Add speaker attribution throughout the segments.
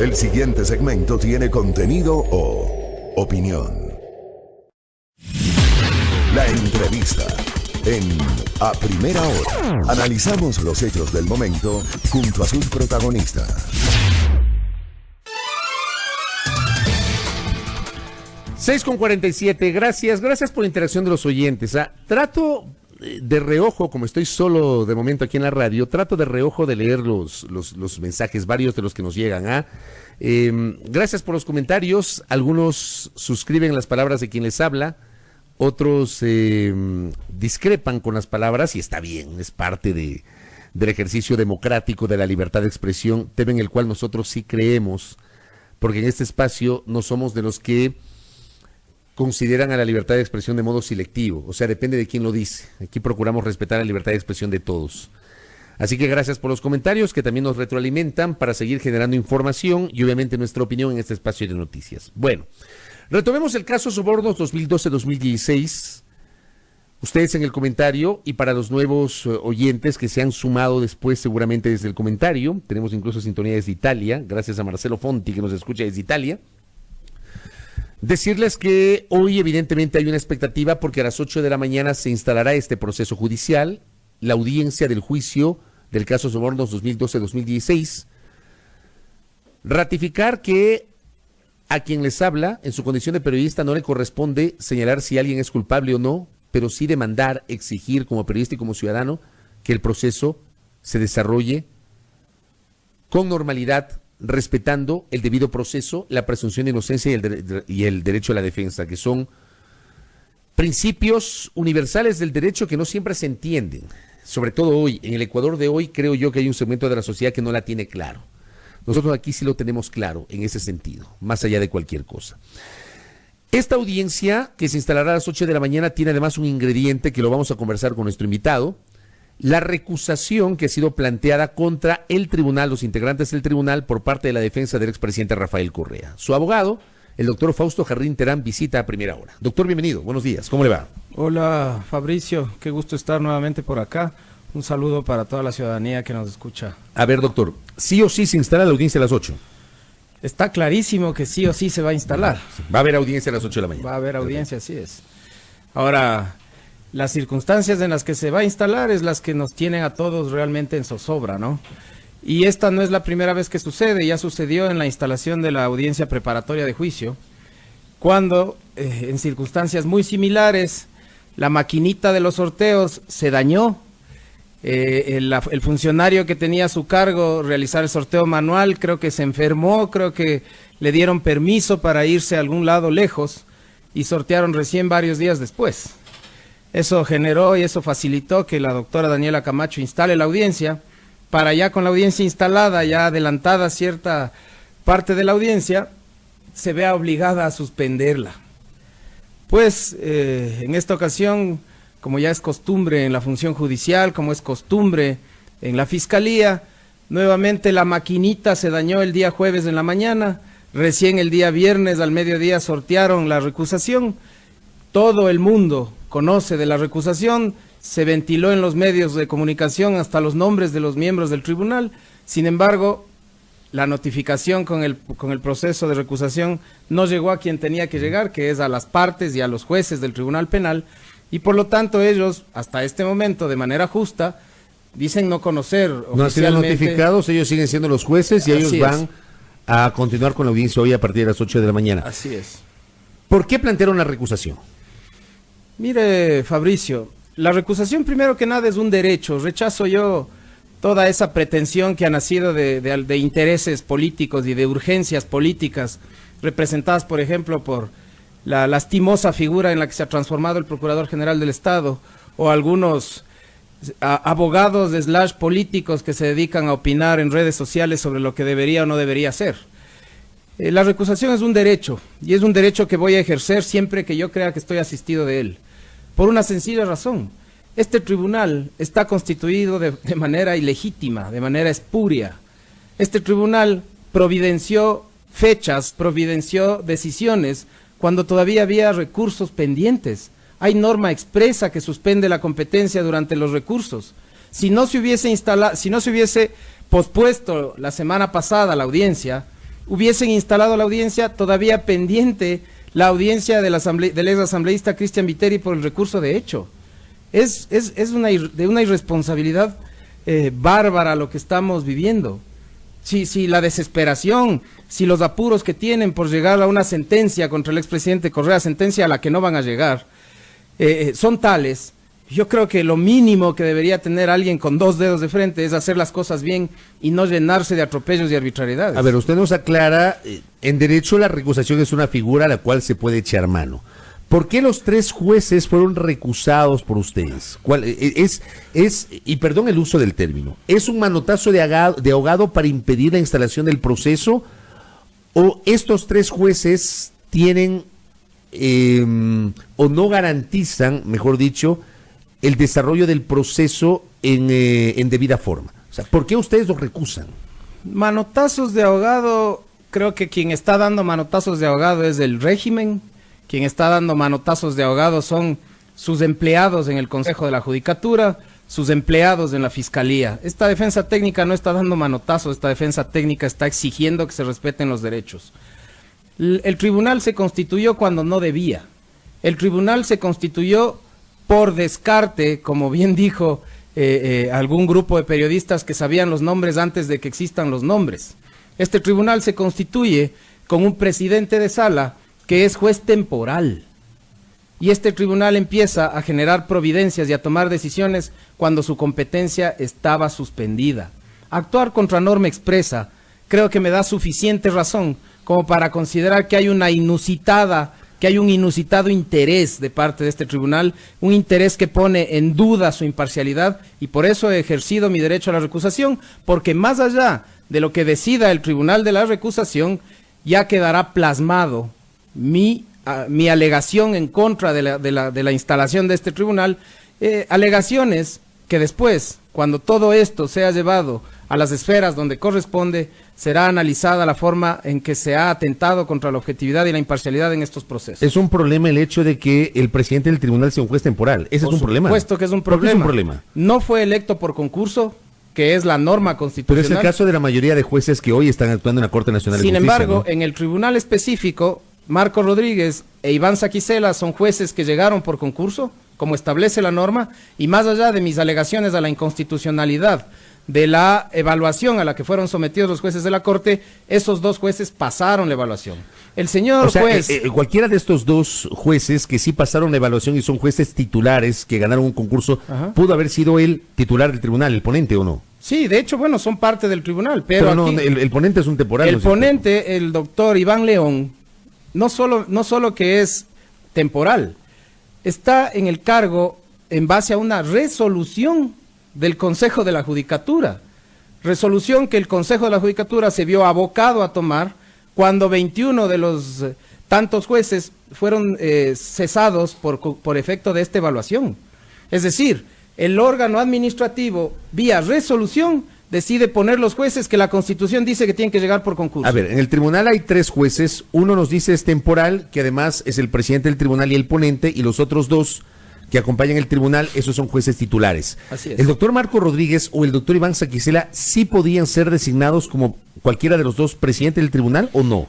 Speaker 1: El siguiente segmento tiene contenido o opinión. La entrevista en A Primera Hora. Analizamos los hechos del momento junto a sus protagonistas.
Speaker 2: 6:47, gracias por la interacción de los oyentes. Trato de reojo, como estoy solo de momento aquí en la radio, trato de reojo de leer los mensajes, varios de los que nos llegan. Gracias por los comentarios, algunos suscriben las palabras de quien les habla, otros discrepan con las palabras y está bien, es parte del ejercicio democrático de la libertad de expresión, tema en el cual nosotros sí creemos, porque en este espacio no somos de los que consideran a la libertad de expresión de modo selectivo, o sea, depende de quién lo dice. Aquí procuramos respetar la libertad de expresión de todos. Así que gracias por los comentarios que también nos retroalimentan para seguir generando información y obviamente nuestra opinión en este espacio de noticias. Bueno, retomemos el caso Sobornos 2012-2016. Ustedes en el comentario y para los nuevos oyentes que se han sumado después seguramente desde el comentario, tenemos incluso sintonía desde Italia, gracias a Marcelo Fonti que nos escucha desde Italia. Decirles que hoy evidentemente hay una expectativa porque a las 8 de la mañana se instalará este proceso judicial, la audiencia del juicio del caso Sobornos 2012-2016. Ratificar que a quien les habla, en su condición de periodista, no le corresponde señalar si alguien es culpable o no, pero sí demandar, exigir como periodista y como ciudadano que el proceso se desarrolle con normalidad, respetando el debido proceso, la presunción de inocencia y el derecho a la defensa, que son principios universales del derecho que no siempre se entienden, sobre todo hoy. En el Ecuador de hoy creo yo que hay un segmento de la sociedad que no la tiene claro. Nosotros aquí sí lo tenemos claro en ese sentido, más allá de cualquier cosa. Esta audiencia que se instalará a las 8 de la mañana tiene además un ingrediente que lo vamos a conversar con nuestro invitado, la recusación que ha sido planteada contra el tribunal, los integrantes del tribunal, por parte de la defensa del expresidente Rafael Correa. Su abogado, el doctor Fausto Jarrín Terán, visita A Primera Hora. Doctor, bienvenido, buenos días, ¿cómo le va?
Speaker 3: Hola Fabricio, qué gusto estar nuevamente por acá. Un saludo para toda la ciudadanía que nos escucha.
Speaker 2: A ver, doctor, ¿sí o sí se instala la audiencia a las 8?
Speaker 3: Está clarísimo que sí o sí se va a instalar.
Speaker 2: Va a haber audiencia a las 8 de la mañana.
Speaker 3: Va a haber audiencia, así es. Ahora, las circunstancias en las que se va a instalar es las que nos tienen a todos realmente en zozobra, ¿no? Y esta no es la primera vez que sucede, ya sucedió en la instalación de la audiencia preparatoria de juicio, cuando en circunstancias muy similares la maquinita de los sorteos se dañó, el funcionario que tenía a su cargo realizar el sorteo manual creo que se enfermó, creo que le dieron permiso para irse a algún lado lejos y sortearon recién varios días después. Eso generó y eso facilitó que la doctora Daniela Camacho instale la audiencia, para ya con la audiencia instalada, ya adelantada cierta parte de la audiencia, se vea obligada a suspenderla. Pues en esta ocasión, como ya es costumbre en la función judicial, como es costumbre en la fiscalía, nuevamente la maquinita se dañó el día jueves en la mañana, recién el día viernes al mediodía sortearon la recusación, todo el mundo conoce de la recusación, se ventiló en los medios de comunicación hasta los nombres de los miembros del tribunal. Sin embargo, la notificación con el proceso de recusación no llegó a quien tenía que llegar, que es a las partes y a los jueces del Tribunal Penal, y por lo tanto ellos, hasta este momento, de manera justa, dicen no conocer oficialmente.
Speaker 2: No han sido notificados, ellos siguen siendo los jueces y ellos van a continuar con la audiencia hoy a partir de las 8 de la mañana.
Speaker 3: Así es.
Speaker 2: ¿Por qué plantearon la recusación?
Speaker 3: Mire, Fabricio, la recusación primero que nada es un derecho. Rechazo yo toda esa pretensión que ha nacido de intereses políticos y de urgencias políticas representadas, por ejemplo, por la lastimosa figura en la que se ha transformado el Procurador General del Estado o algunos abogados / políticos que se dedican a opinar en redes sociales sobre lo que debería o no debería ser. La recusación es un derecho y es un derecho que voy a ejercer siempre que yo crea que estoy asistido de él. Por una sencilla razón, este tribunal está constituido de manera ilegítima, de manera espuria. Este tribunal providenció fechas, providenció decisiones cuando todavía había recursos pendientes. Hay norma expresa que suspende la competencia durante los recursos. Si no se hubiese pospuesto la semana pasada la audiencia, hubiesen instalado la audiencia, todavía pendiente la audiencia del ex asambleísta Cristian Viteri por el recurso de hecho. Es de una irresponsabilidad bárbara lo que estamos viviendo. Si la desesperación, si los apuros que tienen por llegar a una sentencia contra el expresidente Correa, sentencia a la que no van a llegar, son tales, yo creo que lo mínimo que debería tener alguien con 2 dedos de frente es hacer las cosas bien y no llenarse de atropellos y arbitrariedades.
Speaker 2: A ver, usted nos aclara, en derecho la recusación es una figura a la cual se puede echar mano. ¿Por qué los 3 jueces fueron recusados por ustedes? Y perdón el uso del término, ¿es un manotazo de ahogado para impedir la instalación del proceso? ¿O estos 3 jueces tienen o no garantizan, mejor dicho, el desarrollo del proceso en debida forma? O sea, ¿por qué ustedes los recusan?
Speaker 3: Manotazos de ahogado, creo que quien está dando manotazos de ahogado es el régimen. Quien está dando manotazos de ahogado son sus empleados en el Consejo de la Judicatura, sus empleados en la Fiscalía. Esta defensa técnica no está dando manotazos, esta defensa técnica está exigiendo que se respeten los derechos. El tribunal se constituyó cuando no debía. El tribunal se constituyó por descarte, como bien dijo algún grupo de periodistas que sabían los nombres antes de que existan los nombres. Este tribunal se constituye con un presidente de sala que es juez temporal. Y este tribunal empieza a generar providencias y a tomar decisiones cuando su competencia estaba suspendida. Actuar contra norma expresa creo que me da suficiente razón como para considerar que hay un inusitado interés de parte de este tribunal, un interés que pone en duda su imparcialidad, y por eso he ejercido mi derecho a la recusación, porque más allá de lo que decida el tribunal de la recusación, ya quedará plasmado mi alegación en contra de la instalación de este tribunal, alegaciones que después, cuando todo esto sea llevado a las esferas donde corresponde, será analizada la forma en que se ha atentado contra la objetividad y la imparcialidad en estos procesos.
Speaker 2: Es un problema el hecho de que el presidente del tribunal sea un juez temporal. Ese es un problema.
Speaker 3: Por supuesto que es un
Speaker 2: ¿Por qué
Speaker 3: problema.
Speaker 2: es un problema?
Speaker 3: No fue electo por concurso, que es la norma constitucional.
Speaker 2: Pero es el caso de la mayoría de jueces que hoy están actuando en la Corte Nacional de
Speaker 3: Sin
Speaker 2: Justicia.
Speaker 3: embargo,
Speaker 2: ¿no?
Speaker 3: en el tribunal específico, Marco Rodríguez e Iván Saquicela son jueces que llegaron por concurso, como establece la norma, y más allá de mis alegaciones a la inconstitucionalidad de la evaluación a la que fueron sometidos los jueces de la Corte, esos 2 jueces pasaron la evaluación. El señor juez...
Speaker 2: cualquiera de estos 2 jueces que sí pasaron la evaluación y son jueces titulares que ganaron un concurso,
Speaker 3: Ajá.
Speaker 2: ¿pudo haber sido el titular del tribunal, el ponente o no?
Speaker 3: Sí, de hecho, bueno, son parte del tribunal, pero
Speaker 2: no,
Speaker 3: aquí,
Speaker 2: el ponente es un temporal.
Speaker 3: el
Speaker 2: ¿no es cierto?
Speaker 3: ponente, el doctor Iván León, no solo que es temporal, está en el cargo en base a una resolución del Consejo de la Judicatura, resolución que el Consejo de la Judicatura se vio abocado a tomar cuando 21 de los tantos jueces fueron cesados por efecto de esta evaluación. Es decir, el órgano administrativo, vía resolución, decide poner los jueces que la Constitución dice que tienen que llegar por concurso.
Speaker 2: A ver, en el tribunal hay 3 jueces, uno nos dice es temporal, que además es el presidente del tribunal y el ponente, y los otros 2 que acompañan el tribunal, esos son jueces titulares.
Speaker 3: Así es.
Speaker 2: ¿El doctor Marco Rodríguez o el doctor Iván Saquicela sí podían ser designados como cualquiera de los 2 presidentes del tribunal o no?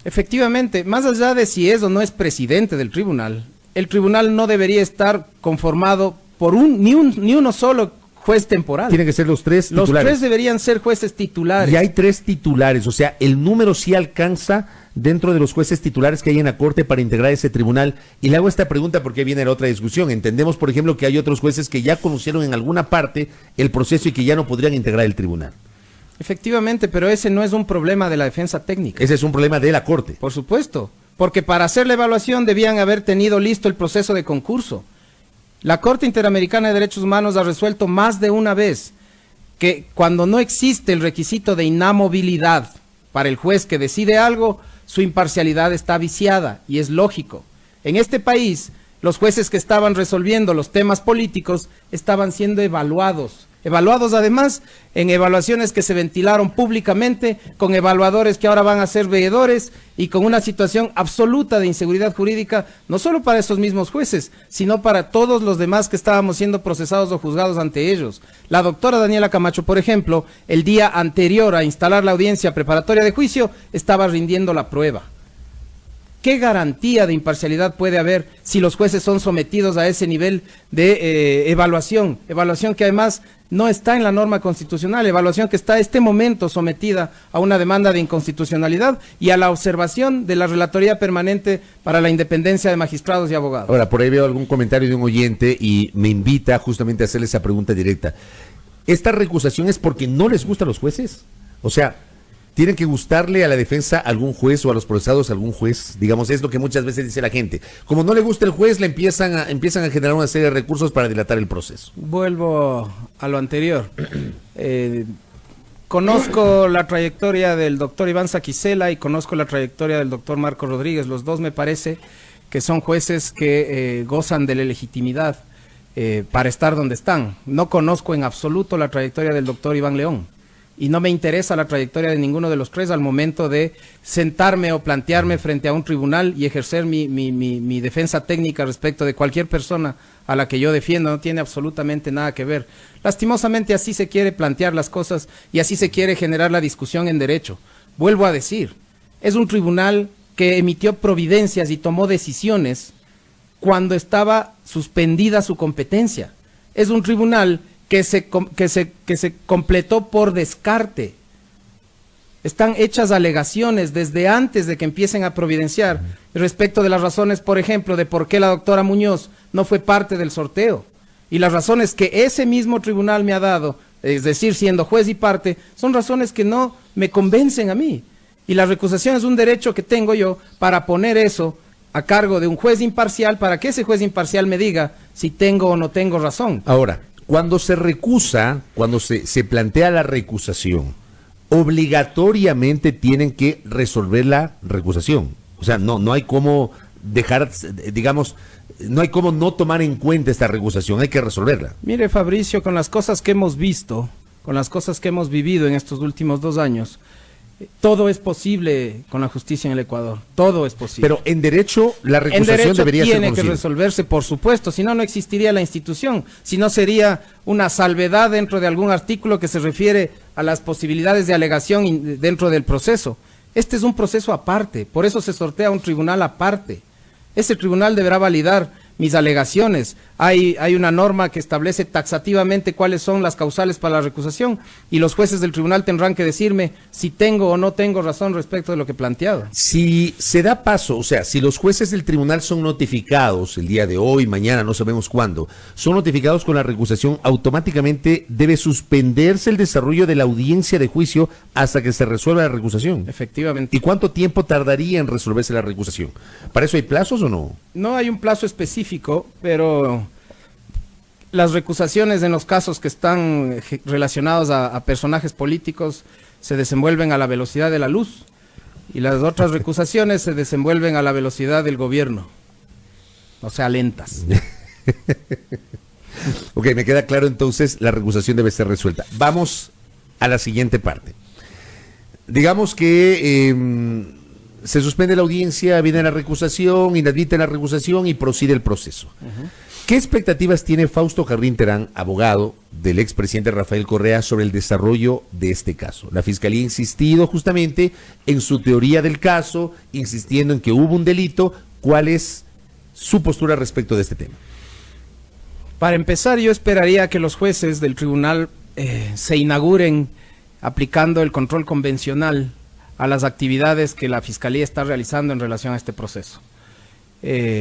Speaker 3: Efectivamente, más allá de si es o no es presidente del tribunal, el tribunal no debería estar conformado por ni uno solo juez temporal.
Speaker 2: Tienen que ser los 3 titulares.
Speaker 3: Los 3 deberían ser jueces titulares.
Speaker 2: Y hay 3 titulares, o sea, el número sí alcanza dentro de los jueces titulares que hay en la Corte para integrar ese tribunal. Y le hago esta pregunta porque viene la otra discusión. Entendemos, por ejemplo, que hay otros jueces que ya conocieron en alguna parte el proceso y que ya no podrían integrar el tribunal.
Speaker 3: Efectivamente, pero ese no es un problema de la defensa técnica.
Speaker 2: Ese es un problema de la Corte.
Speaker 3: Por supuesto, porque para hacer la evaluación debían haber tenido listo el proceso de concurso. La Corte Interamericana de Derechos Humanos ha resuelto más de una vez que cuando no existe el requisito de inamovilidad para el juez que decide algo, su imparcialidad está viciada, y es lógico. En este país, los jueces que estaban resolviendo los temas políticos estaban siendo evaluados evaluados además en evaluaciones que se ventilaron públicamente, con evaluadores que ahora van a ser veedores y con una situación absoluta de inseguridad jurídica, no solo para esos mismos jueces, sino para todos los demás que estábamos siendo procesados o juzgados ante ellos. La doctora Daniela Camacho, por ejemplo, el día anterior a instalar la audiencia preparatoria de juicio, estaba rindiendo la prueba. ¿Qué garantía de imparcialidad puede haber si los jueces son sometidos a ese nivel de evaluación? Evaluación que además no está en la norma constitucional, evaluación que está a este momento sometida a una demanda de inconstitucionalidad y a la observación de la Relatoría Permanente para la Independencia de Magistrados y Abogados.
Speaker 2: Ahora, por ahí veo algún comentario de un oyente y me invita justamente a hacerle esa pregunta directa. ¿Esta recusación es porque no les gustan los jueces? O sea, ¿tienen que gustarle a la defensa algún juez o a los procesados algún juez? Digamos, es lo que muchas veces dice la gente. Como no le gusta el juez, le empiezan a generar una serie de recursos para dilatar el proceso.
Speaker 3: Vuelvo a lo anterior. Conozco la trayectoria del doctor Iván Saquicela y conozco la trayectoria del doctor Marco Rodríguez. Los dos me parece que son jueces que gozan de la legitimidad para estar donde están. No conozco en absoluto la trayectoria del doctor Iván León. Y no me interesa la trayectoria de ninguno de los tres al momento de sentarme o plantearme frente a un tribunal y ejercer mi defensa técnica respecto de cualquier persona a la que yo defiendo. No tiene absolutamente nada que ver. Lastimosamente así se quiere plantear las cosas y así se quiere generar la discusión en derecho. Vuelvo a decir, es un tribunal que emitió providencias y tomó decisiones cuando estaba suspendida su competencia. Es un tribunal que se completó por descarte. Están hechas alegaciones desde antes de que empiecen a providenciar respecto de las razones, por ejemplo, de por qué la doctora Muñoz no fue parte del sorteo. Y las razones que ese mismo tribunal me ha dado, es decir, siendo juez y parte, son razones que no me convencen a mí. Y la recusación es un derecho que tengo yo para poner eso a cargo de un juez imparcial, para que ese juez imparcial me diga si tengo o no tengo razón.
Speaker 2: Ahora, cuando se recusa, cuando se plantea la recusación, obligatoriamente tienen que resolver la recusación. O sea, no hay cómo dejar, digamos, no hay cómo no tomar en cuenta esta recusación, hay que resolverla.
Speaker 3: Mire, Fabricio, con las cosas que hemos visto, con las cosas que hemos vivido en estos últimos 2 años, todo es posible con la justicia en el Ecuador, todo es posible.
Speaker 2: Pero en derecho la recusación debería ser conocida.
Speaker 3: Tiene que resolverse, por supuesto, si no, no existiría la institución, si no sería una salvedad dentro de algún artículo que se refiere a las posibilidades de alegación dentro del proceso. Este es un proceso aparte, por eso se sortea un tribunal aparte. Ese tribunal deberá validar mis alegaciones. Hay una norma que establece taxativamente cuáles son las causales para la recusación y los jueces del tribunal tendrán que decirme si tengo o no tengo razón respecto de lo que he planteado.
Speaker 2: Si se da paso, o sea, si los jueces del tribunal son notificados el día de hoy, mañana, no sabemos cuándo, son notificados con la recusación, automáticamente debe suspenderse el desarrollo de la audiencia de juicio hasta que se resuelva la recusación.
Speaker 3: Efectivamente.
Speaker 2: ¿Y cuánto tiempo tardaría en resolverse la recusación? ¿Para eso hay plazos o no?
Speaker 3: No hay un plazo específico, pero las recusaciones en los casos que están relacionados a personajes políticos se desenvuelven a la velocidad de la luz y las otras recusaciones se desenvuelven a la velocidad del gobierno, o sea, lentas.
Speaker 2: Ok, me queda claro entonces, la recusación debe ser resuelta. Vamos a la siguiente parte. Digamos que se suspende la audiencia, viene la recusación, inadmite la recusación y procede el proceso. ¿Qué expectativas tiene Fausto Jardín Terán, abogado del expresidente Rafael Correa, sobre el desarrollo de este caso? La Fiscalía ha insistido justamente en su teoría del caso, insistiendo en que hubo un delito. ¿Cuál es su postura respecto de este tema?
Speaker 3: Para empezar, yo esperaría que los jueces del tribunal se inauguren aplicando el control convencional a las actividades que la Fiscalía está realizando en relación a este proceso.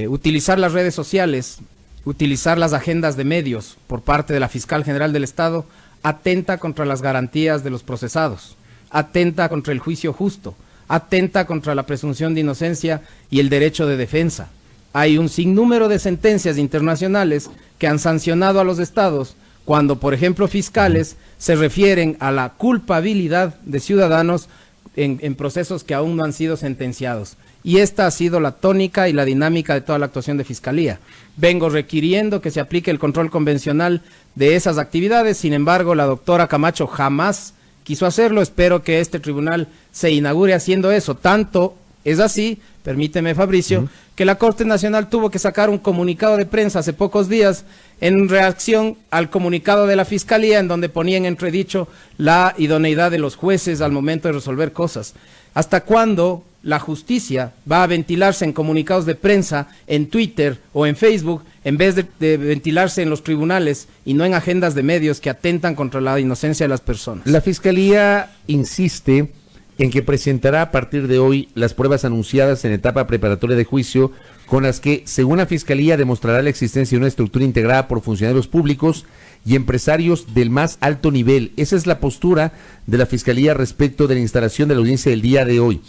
Speaker 3: Utilizar las redes sociales, utilizar las agendas de medios por parte de la Fiscal General del Estado atenta contra las garantías de los procesados, atenta contra el juicio justo, atenta contra la presunción de inocencia y el derecho de defensa. Hay un sinnúmero de sentencias internacionales que han sancionado a los estados cuando, por ejemplo, fiscales se refieren a la culpabilidad de ciudadanos en procesos que aún no han sido sentenciados. Y esta ha sido la tónica y la dinámica de toda la actuación de Fiscalía. Vengo requiriendo que se aplique el control convencional de esas actividades, sin embargo, la doctora Camacho jamás quiso hacerlo. Espero que este tribunal se inaugure haciendo eso. Tanto es así, permíteme, Fabricio, que la Corte Nacional tuvo que sacar un comunicado de prensa hace pocos días en reacción al comunicado de la Fiscalía, en donde ponía en entredicho la idoneidad de los jueces al momento de resolver cosas. ¿Hasta cuándo la justicia va a ventilarse en comunicados de prensa, en Twitter o en Facebook, en vez de ventilarse en los tribunales y no en agendas de medios que atentan contra la inocencia de las personas?
Speaker 2: La Fiscalía insiste en que presentará a partir de hoy las pruebas anunciadas en etapa preparatoria de juicio, con las que, según la Fiscalía, demostrará la existencia de una estructura integrada por funcionarios públicos y empresarios del más alto nivel. Esa es la postura de la Fiscalía respecto de la instalación de la audiencia del día de hoy.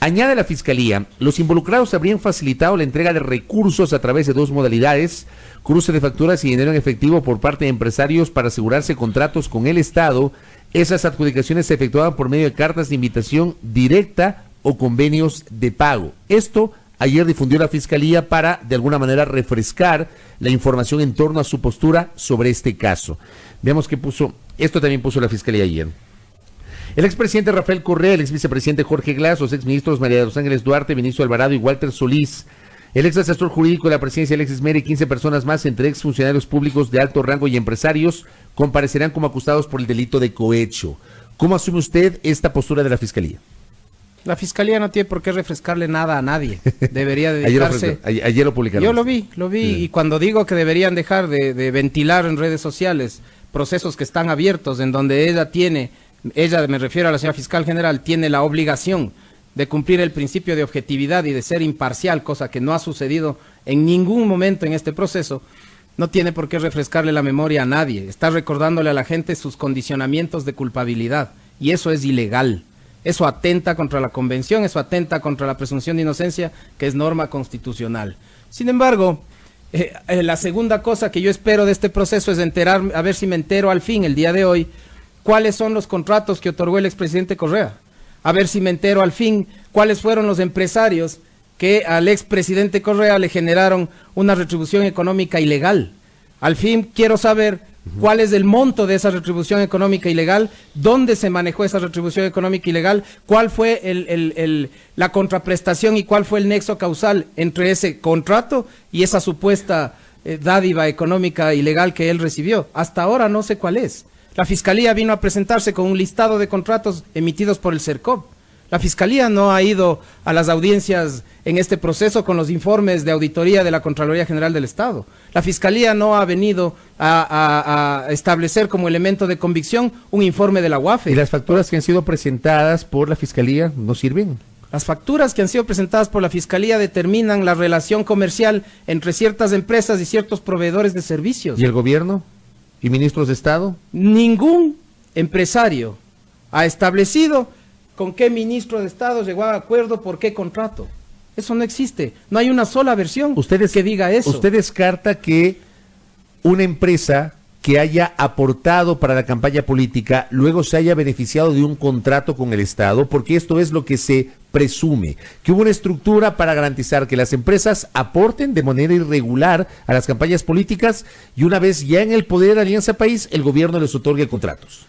Speaker 2: Añade la Fiscalía, los involucrados habrían facilitado la entrega de recursos a través de dos modalidades: cruce de facturas y dinero en efectivo por parte de empresarios para asegurarse contratos con el Estado. Esas adjudicaciones se efectuaban por medio de cartas de invitación directa o convenios de pago. Esto ayer difundió la Fiscalía para, de alguna manera, refrescar la información en torno a su postura sobre este caso. Veamos qué puso, esto también puso la Fiscalía ayer. El expresidente Rafael Correa, el exvicepresidente Jorge Glass, los exministros María de los Ángeles Duarte, Vinicio Alvarado y Walter Solís, el ex asesor jurídico de la presidencia Alexis Mera y 15 personas más, entre ex funcionarios públicos de alto rango y empresarios, comparecerán como acusados por el delito de cohecho. ¿Cómo asume usted esta postura de la Fiscalía?
Speaker 3: La Fiscalía no tiene por qué refrescarle nada a nadie. Debería dedicarse...
Speaker 2: ayer lo publicaron.
Speaker 3: Yo lo vi, y cuando digo que deberían dejar de ventilar en redes sociales procesos que están abiertos, en donde ella, me refiero a la señora Fiscal General, tiene la obligación de cumplir el principio de objetividad y de ser imparcial, cosa que no ha sucedido en ningún momento en este proceso, no tiene por qué refrescarle la memoria a nadie. Está recordándole a la gente sus condicionamientos de culpabilidad, y eso es ilegal. Eso atenta contra la Convención, eso atenta contra la presunción de inocencia, que es norma constitucional. Sin embargo, la segunda cosa que yo espero de este proceso es enterarme, a ver si me entero al fin, el día de hoy, cuáles son los contratos que otorgó el expresidente Correa. A ver si me entero al fin cuáles fueron los empresarios que al expresidente Correa le generaron una retribución económica ilegal. Al fin quiero saber cuál es el monto de esa retribución económica ilegal, dónde se manejó esa retribución económica ilegal, cuál fue la contraprestación y cuál fue el nexo causal entre ese contrato y esa supuesta dádiva económica ilegal que él recibió. Hasta ahora no sé cuál es. La Fiscalía vino a presentarse con un listado de contratos emitidos por el CERCOP. La Fiscalía no ha ido a las audiencias en este proceso con los informes de auditoría de la Contraloría General del Estado. La Fiscalía no ha venido a establecer como elemento de convicción un informe de la UAFE.
Speaker 2: ¿Y las facturas que han sido presentadas por la Fiscalía no sirven?
Speaker 3: Las facturas que han sido presentadas por la Fiscalía determinan la relación comercial entre ciertas empresas y ciertos proveedores de servicios.
Speaker 2: ¿Y el gobierno? ¿Y ministros de Estado?
Speaker 3: Ningún empresario ha establecido con qué ministro de Estado llegó a acuerdo por qué contrato. Eso no existe. No hay una sola versión que diga eso.
Speaker 2: ¿Usted descarta que una empresa que haya aportado para la campaña política luego se haya beneficiado de un contrato con el Estado? Porque esto es lo que se presume, que hubo una estructura para garantizar que las empresas aporten de manera irregular a las campañas políticas y una vez ya en el poder de Alianza País, el gobierno les otorgue contratos.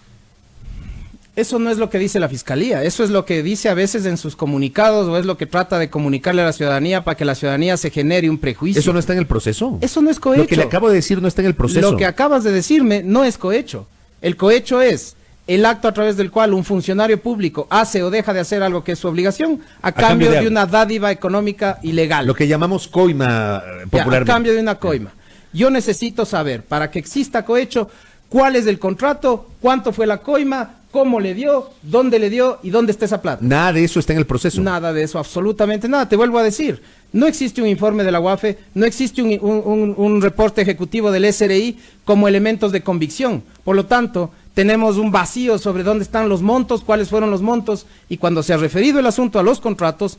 Speaker 3: Eso no es lo que dice la Fiscalía, eso es lo que dice a veces en sus comunicados o es lo que trata de comunicarle a la ciudadanía para que la ciudadanía se genere un prejuicio.
Speaker 2: ¿Eso no está en el proceso?
Speaker 3: Eso no es cohecho.
Speaker 2: Lo que le acabo de decir no está en el proceso.
Speaker 3: Lo que acabas de decirme no es cohecho. El cohecho es el acto a través del cual un funcionario público hace o deja de hacer algo que es su obligación a cambio de una dádiva económica ilegal.
Speaker 2: Lo que llamamos coima popularmente.
Speaker 3: A cambio de una coima. Yo necesito saber, para que exista cohecho, cuál es el contrato, cuánto fue la coima, cómo le dio, dónde le dio y dónde está esa plata.
Speaker 2: Nada de eso está en el proceso.
Speaker 3: Nada de eso, absolutamente nada. Te vuelvo a decir, no existe un informe de la UAFE, no existe un reporte ejecutivo del SRI como elementos de convicción. Por lo tanto, tenemos un vacío sobre dónde están los montos, cuáles fueron los montos, y cuando se ha referido el asunto a los contratos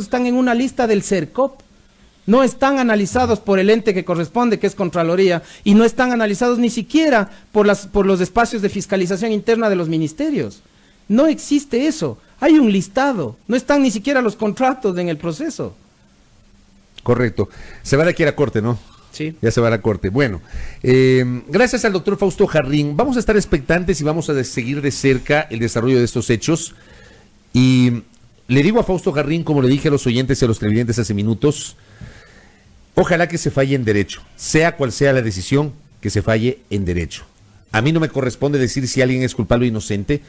Speaker 3: están en una lista del CERCOP. No están analizados por el ente que corresponde, que es Contraloría, y no están analizados ni siquiera por los espacios de fiscalización interna de los ministerios. No existe eso. Hay un listado. No están ni siquiera los contratos en el proceso.
Speaker 2: Correcto. Se va de aquí a la corte, ¿no?
Speaker 3: Sí.
Speaker 2: Ya se va a la corte. Bueno, gracias al doctor Fausto Jarrín. Vamos a estar expectantes y vamos a seguir de cerca el desarrollo de estos hechos. Y le digo a Fausto Jarrín, como le dije a los oyentes y a los televidentes hace minutos, ojalá que se falle en derecho. Sea cual sea la decisión, que se falle en derecho. A mí no me corresponde decir si alguien es culpable o inocente,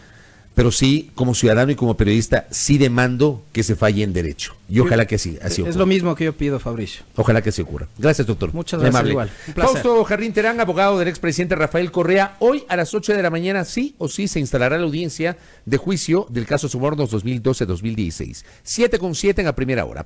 Speaker 2: pero sí, como ciudadano y como periodista, sí demando que se falle en derecho. Y ojalá que así ocurra.
Speaker 3: Es lo mismo que yo pido, Fabricio.
Speaker 2: Ojalá que se ocurra. Gracias, doctor.
Speaker 3: Muchas gracias, igual. Un placer.
Speaker 2: Fausto Jarrín Terán, abogado del expresidente Rafael Correa. Hoy a las 8 de la mañana, sí o sí, se instalará la audiencia de juicio del caso Sobornos 2012-2016. 7:07 en la primera hora.